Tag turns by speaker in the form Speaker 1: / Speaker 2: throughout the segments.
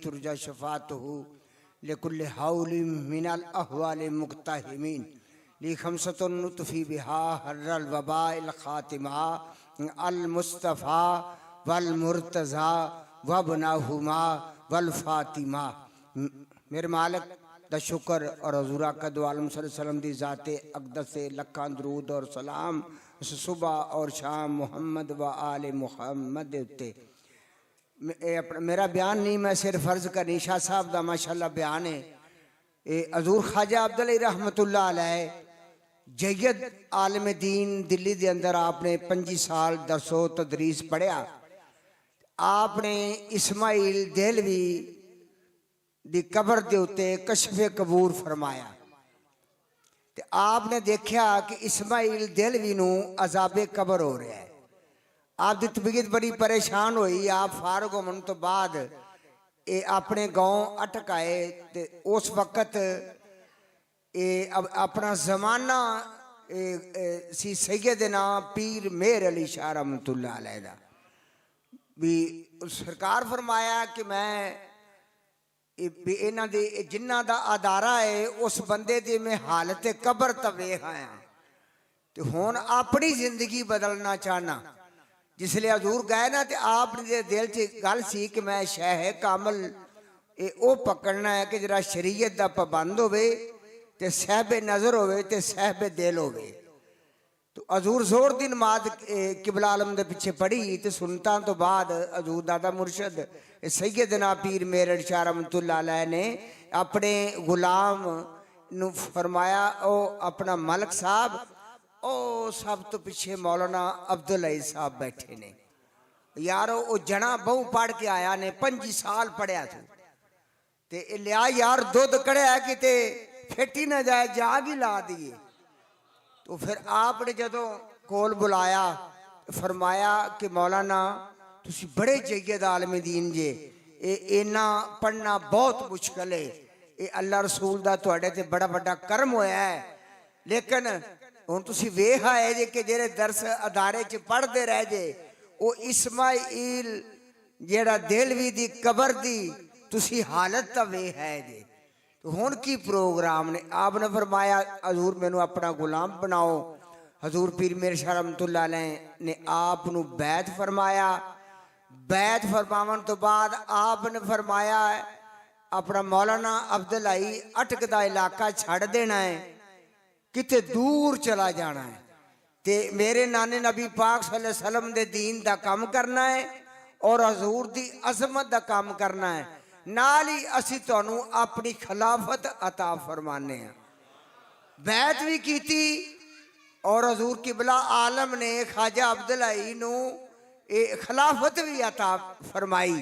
Speaker 1: तुरजा शफाअतहु लिकुल्लि हौलिन मिनल अहवाल मुक्तहिमीन ली खमसतुन नुतफी बिहा हर्रल वबाइल खातिमा अल मुस्तफ़ा वल मुर्तज़ा वबनाहुमा वल फातिमा। मेरे मालिक दा शुक्र और हजूर आका दो आलम सल्लल्लाहु अलैहि वसल्लम दी ज़ाते अक़दस से लखां दरूद और सलाम सुबह और शाम मुहम्मद व आले मुहम्मद उत्ते। मेरा बयान नहीं, मैं सिर्फ फर्ज करनी। शाह साहब दा माशाअल्लाह बयान है। हजूर ख्वाजा अब्दुल रहमतुल्लाह अलैह जयद आलम दीन दिल्ली के अंदर आपने 25 साल दरसो तदरीस पढ़िया। आपने इस्माइल देलवी दी कबर के उत्ते कशफे कबूर फरमाया। ते आपने देखा कि इस्माइल देलवी नू अजाबे कबर हो रहा है। आपकी तबीयत बड़ी परेशान हुई। आप फारग होने तो बाद ये अपने गांव अटक आए। ते उस वक्त अपना जमाना सी सैयदना पीर मेहर अली शाह रहमतुल्लाह अलैह दा भी सरकार फरमाया कि मैं इन्हां दे जिन्हां दा अदारा है उस बंदे दी मैं हालत कबर तो वेख आया ते हुण अपनी जिंदगी बदलना चाहना। जिसले हजूर गए ना तो आपने दिल च गल सी कि मैं शह कामल वो पकड़ना है कि जरा शरीयत दा पाबंद होवे ते सहबे नजर होवे ते सहबे दिल होवे। तो हजूर जोर दी नमाज किबला आलम दे पिछे पढ़ी तो सुनता तो बाद हजूर दादा मुर्शद सैयदना पीर मेहर अली शाह रहमतुल्लाह अलैह ने अपने गुलाम नू फरमाया ओ अपना मलक साहब ओ सब तो पिछे मौलाना अब्दुल अईज साहब बैठे ने। यारो वो जना बहु पढ़ के आया ने 25 साल पढ़िया तू ते लिया यार दुध कड़िया किते फेटी ना जाए जाग ही ला दिए। तो फिर आपने जदों कोल बुलाया फरमाया कि मौलाना तुसी बड़े जयद आलम दीन जे इन्ना पढ़ना बहुत मुश्किल है। ये अल्लाह रसूल दा तुहाडे ते बड़ा बड़ा करम होया है। लेकिन हुण तुसी वेख आए जे कि जेड़े दरस अदारे च पढ़ते रह जे वो इस्माइल जेड़ा देलवी दी कबर दी तुसी हालत तो वेख है जे। तो हुण की प्रोग्राम ने। आपने फरमाया हजूर मैनू अपना गुलाम बनाओ। हजूर पीर मेहर शाह रहमतुल्लाह अलैह ने आप नू बैत फरमाया। बैत फरमावन तो बाद आपने फरमाया अपना मौलाना अब्दुल अईज अटकदा इलाका छड़ देना है, किते दूर चला जाना है ते मेरे नाने नबी पाक सल्लल्लाहु अलैहि वसल्लम दे दीन दा काम करना है और हजूर दी अजमत दा काम करना है। नाल ही असी तुहानू अपनी खिलाफत अता फरमाने हैं। बैत भी कीती और हजूर किबला आलम ने ख्वाजा अब्दुल अईज नू खिलाफत भी अता फरमाई।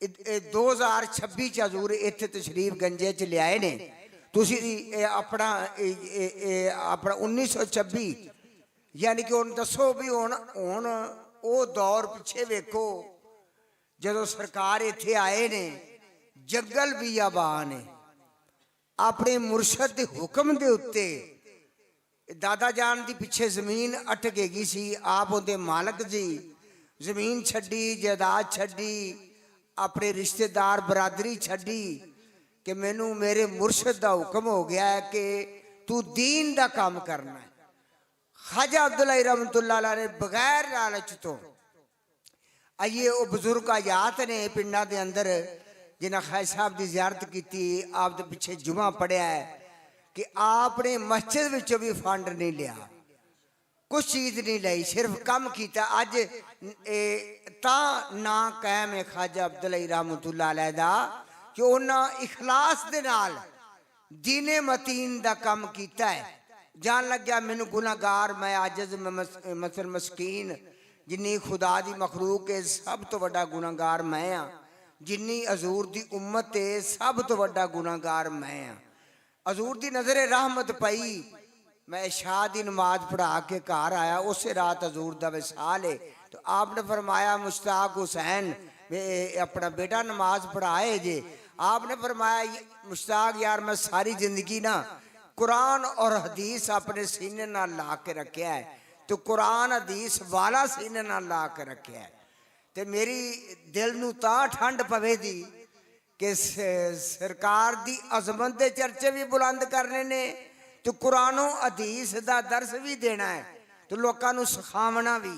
Speaker 1: 2026 च हजूर इत्थे तशरीफ गंजे च लियाए ने। तुसी अपना 1926 यानी कि हुण दसो भी हुण वो दौर पिछे वेखो जदों सरकार इत्थे आए ने जंगल बियाबान ने अपने मुर्शद के हुक्म के उत्ते दादा जान दी पिछे जमीन अटकेगी सी। आप उनके मालक जी जमीन छड्डी जायदाद छड्डी अपने रिश्तेदार बरादरी छड्डी कि मैनू मेरे मुर्शद का हुक्म हो गया है कि तू दीन का काम करना है। ख्वाजा अब्दुल अईज रहमतुल्लाह अलैह ने बगैर लालच तो आइए वो बुजुर्ग आयात ने पिंडा के अंदर जिन्हें ख्वाजा साहब की जियारत की आप दे पिछे जुमा पढ़िया है कि आपने मस्जिद विचों भी फंड नहीं लिया, कुछ चीज नहीं लाई, सिर्फ कम किया। अज ता ना कायम है ख्वाजा अब्दुल अईज रहमतुल्लाह अलैह दा कि उन्हें इखलास दे नाल दीने मतीन दा काम किया है। जान लग गया मैनू गुनाहगार मैं आजिज़ मसल मस्कीन जिन्नी खुदा दी मखलूक है सब तो वड्डा गुनाहगार मैं हाँ। जिन्नी हजूर दी उम्मत है सब तो वड्डा गुनाहगार मैं हाँ। हजूर दी नजरे रहमत पई। मैं शाह दी नमाज पढ़ा के घर आया, उस रात हजूर दा विसाल है। तो आपने फरमाया मुश्ताक हुसैन अपना बेटा नमाज पढ़ाए जे। आपने फरमाया मुश्ताक यार मैं सारी जिंदगी ना कुरान और हदीस अपने सीने नाल ला के रखा है, तो कुरान हदीस वाला सीने नाल ला के रखा है। तो मेरी दिल नू तां ठंड पवे दी कि सरकार दी अजमत दे चर्चे भी बुलंद करने ने तो कुरानो हदीस दा दर्स भी देना है तो लोगों को सिखावना भी।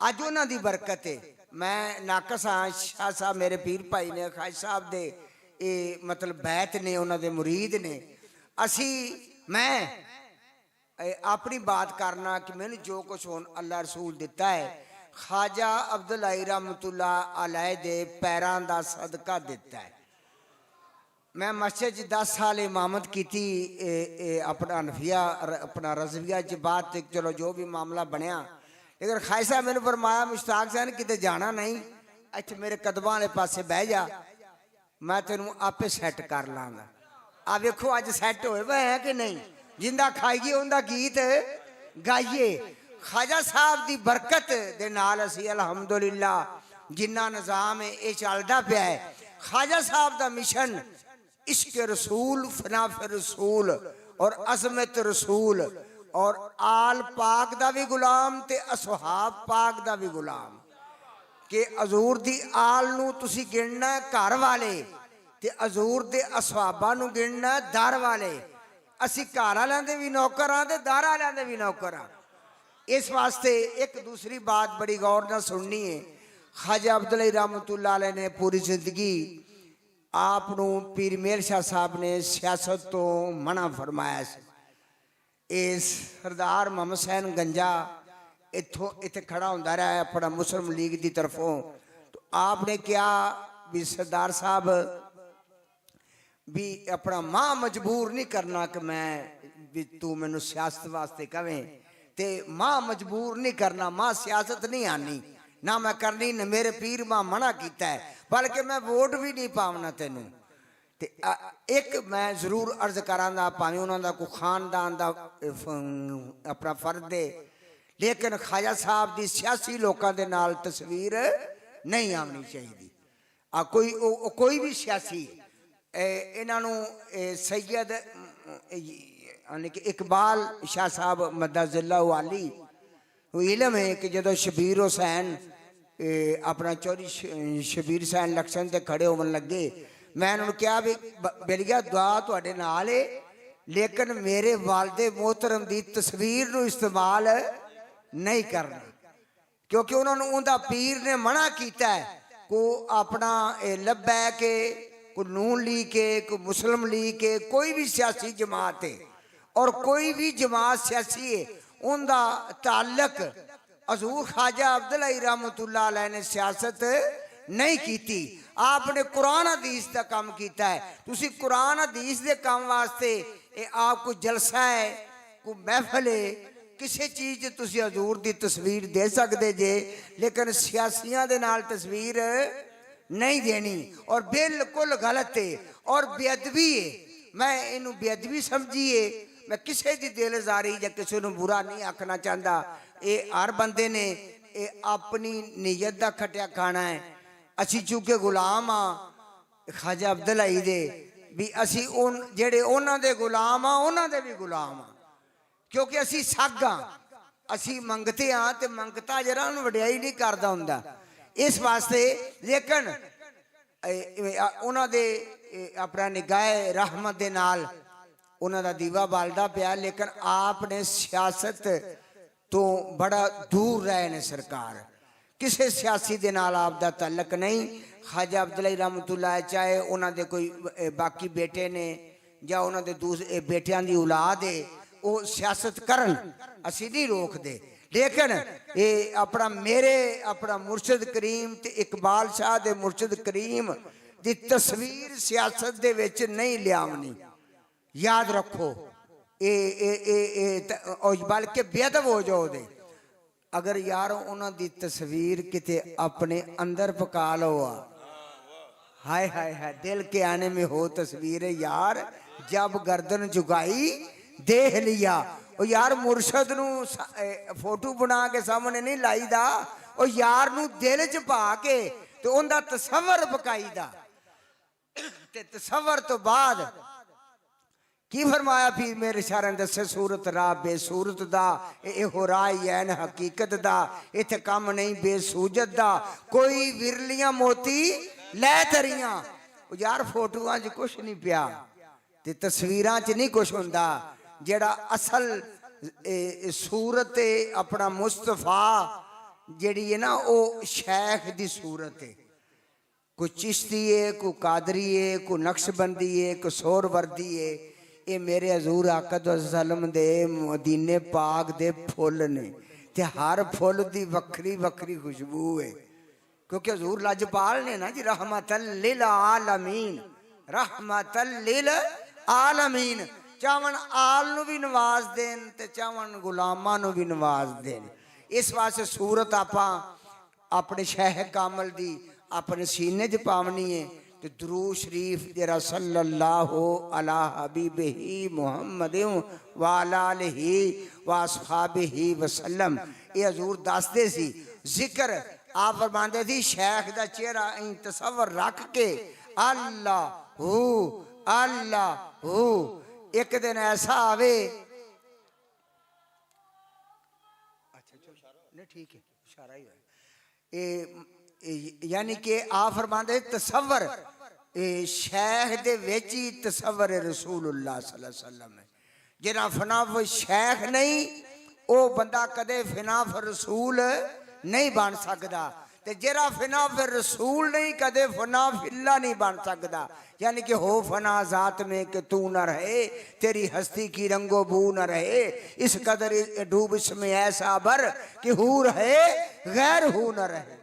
Speaker 1: अज उन्हां दी बरकत है। मैं नाकस हाँ, शाह साहब मेरे पीर भाई ने, खाज साहब दे ये मतलब बैत ने, उन्हां दे मुरीद ने। असी मैं अपनी बात करना कि मैंने जो कुछ हुण अल्लाह रसूल दिता है ख्वाजा अब्दुल आई रहमतुल्लाह अलैह दे पैरां दा सदका दिता है। मैं मस्जिद 10 साल इमामत की थी, अपना हनफिया अपना रजविया च बात, चलो जो भी मामला बनया, लेकिन खाई साहब मैंने फरमाया मुश्ताक सैन किते जाना नहीं, इत्थे मेरे कदमां वाले पासे बह जा, मैं तेनों आपे सैट कर लाँगा। आ वेखो अज सैट होए हुए हैं कि नहीं। जिंदा खाइए उनका गीत गाइए। ख्वाजा साहब की बरकत दे नाल असी अलहमदुलिल्लाह जिन्ना निज़ाम है ये चलता पिया है। ख्वाजा साहब का मिशन इश्क रसूल, फनाफ रसूल और अजमत रसूल और आल पाक का भी गुलाम ते असहाब पाक का भी गुलाम कि हजूर दी आल नूं तुसी गिनना घर वाले ते हजूर दे असहाबां नूं गिनना दर वाले। असी घर वालों के भी नौकर हाँ ते दर वालों के भी नौकर हाँ। इस वास्ते एक दूसरी बात बड़ी गौर न सुननी है। ख्वाजा अब्दुल आई रहमतुल्लाह अलैह ने पूरी जिंदगी आप पीर मेहर शाह साहब ने सियासत तो मना फरमाया। इस सरदार मोहम्मद हुसैन गंजा इतों इतने खड़ा होंदा रहा है अपना मुस्लिम लीग की तरफों, तो आपने कहा भी सरदार साहब भी अपना मां मजबूर नहीं करना कि मैं भी तू मैनू सियासत वास्ते कवें, ते मां मजबूर नहीं करना, मां सियासत नहीं आनी ना मैं करनी, न मेरे पीर मां मना किया है, बल्कि मैं वोट भी नहीं पावना तेनू। ते एक मैं जरूर अर्ज करांगा, भावें उन्होंने कोई खानदान का अपना फर्द है, लेकिन ख्वाजा साहब की सियासी लोगों के नाल तस्वीर नहीं आनी चाहिए। कोई भी सियासी इन्हों सैयद यानी कि इकबाल शाह साहब मदजिल्ला वाली इलम है कि जो शबीर हुसैन अपना चौधरी शबीर हुसैन इलेक्शन से खड़े होवन लगे, मैं उन्होंने कहा भी बेलिया दुआ तुहाडे नाल है, लेकिन मेरे वालदे मोहतरम की तस्वीर को इस्तेमाल नहीं करना, क्योंकि उन्होंने उनका पीर ने मना किया है को अपना लब्बा है कि कोई नून लीग के, कोई मुस्लिम लीग के, कोई भी सियासी जमात है और कोई भी जमात सियासी है उनका ताल्लक हजूर ख्वाजा अब्दुल आई रहमतुल्लाह अलैह ने सियासत नहीं की। आपने कुरान हदीस का काम किया है। तुसी कुरान हदीस के काम वास्ते आप कोई जलसा है, कोई महफल है, किसी चीज़ तुसी हजूर की तस्वीर दे सकते जे, लेकिन सियासियों के नाल तस्वीर नहीं देनी और बिल्कुल गलत है और बेअदबी है। मैं इनू बेअदबी समझिए, मैं किसी की दिलजारी या किसी को बुरा नहीं आखना चाहता। ये हर बंदे ने अपनी नीयत का खटिया खाना है। असी चूंकि गुलाम हाँ ख्वाजा अब्दुल आई दे भी, असी उन जेड़े उन्हां दे गुलाम हाँ उन्हां दे भी गुलाम हाँ, क्योंकि असी सग हाँ, असी मंगते हाँ तो मंगता जरा वड्याई नहीं करता हुंदा। इस वास्ते लेकिन उन्हां दे अपना निगाह रहमत दे नाल उन्हां दा दीवा बालदा पिया, लेकिन आपने सियासत तो बड़ा दूर रहे ने। सरकार किसी सियासी दे नाल आप दा तल्लक नहीं। ख्वाजा अब्दुल आई रहमतुल्लाह चाहे उन्होंने कोई बाकी बेटे ने या उन्होंने दूसरे बेटियां की औलाद है वो सियासत करन, असी नहीं रोकते, लेकिन ये अपना मेरे अपना मुर्शद करीम ते इकबाल शाह दे मुर्शद करीम की तस्वीर सियासत दे विच नहीं लियावनी। याद रखो बल्कि बेअदब हो जाओ दे अगर यार उन्होंने तस्वीर किते अपने अंदर पका लो। हाय हाय हाय, दिल के आने में हो तस्वीर यार, जब गर्दन झुकाई देख लिया। और यार मुर्शद नू फोटो बना के सामने नहीं लाईदा, और यार नू दिल च पा के तो उनका तसव्वुर पकाईदा। ते तसव्वुर तो बाद की फरमाया फिर मेरे शारे दसे सूरत राह बेसूरत दा, एहो राह ऐन हकीकत दा, इत्थे कम नहीं बेसूजत दा, कोई विरलियां मोती लै तरियां ਉਹ ਯਾਰ ਫੋਟੋਆਂ 'ਚ ਕੁਛ ਨਹੀਂ ਪਿਆ ਤੇ ਤਸਵੀਰਾਂ 'ਚ ਨਹੀਂ ਕੁਛ ਹੁੰਦਾ। ਜਿਹੜਾ ਅਸਲ सूरत है अपना मुस्तफा जड़ी है ना वो शेख दी सूरत है। कोई चिश्ती है, कोई कादरी है, कोई नक्शबंदी है, कोई सोहरवर्दी है। ये मेरे हजूर आकद वसल्लम दे मदीने पाक दे फुल ने ते हर फुल दी वक्री वक्री खुशबू है क्योंकि हजूर लजपाल ने ना जी रहमतल लिल आलमीन, रहमतल लिल आलमीन। चावन आल नू भी नवाज देन ते चावन गुलामां नू भी नवाज देन। इस वास्ते सूरत आपां अपने शह कामल दी अपने सीने च पावनी है ते दुरूद शरीफ जरा सल्लल्लाहु अला हबीबिही मुहम्मद व अला आलिही व अस्हाबिही वसल्लम। ये हजूर दसदे सी जिक्र आप फरमांदे सी शेख दा चेहरा इन तसव्वुर रख के अल्लाह हू एक दिन ऐसा आवे। अच्छा नहीं ठीक है इशारा ही है। यानी कि आप फरमाते तसव्वुर शेख दे विच ही तसव्वुर रसूलुल्लाह सल्लल्लाहु अलैहि वसल्लम है। जिन्ना फनाफ शेख नहीं वो बंदा कदे फनाफ रसूल नहीं बन सकता ते जेरा फना फिर रसूल नहीं कदे फना फिल्ला नहीं बन सकता। यानी कि हो फना जात में कि तू न रहे, तेरी हस्ती की रंगो बू न रहे, इस कदर डूब इसमें ऐसा भर कि हू रहे गैर हू न रहे।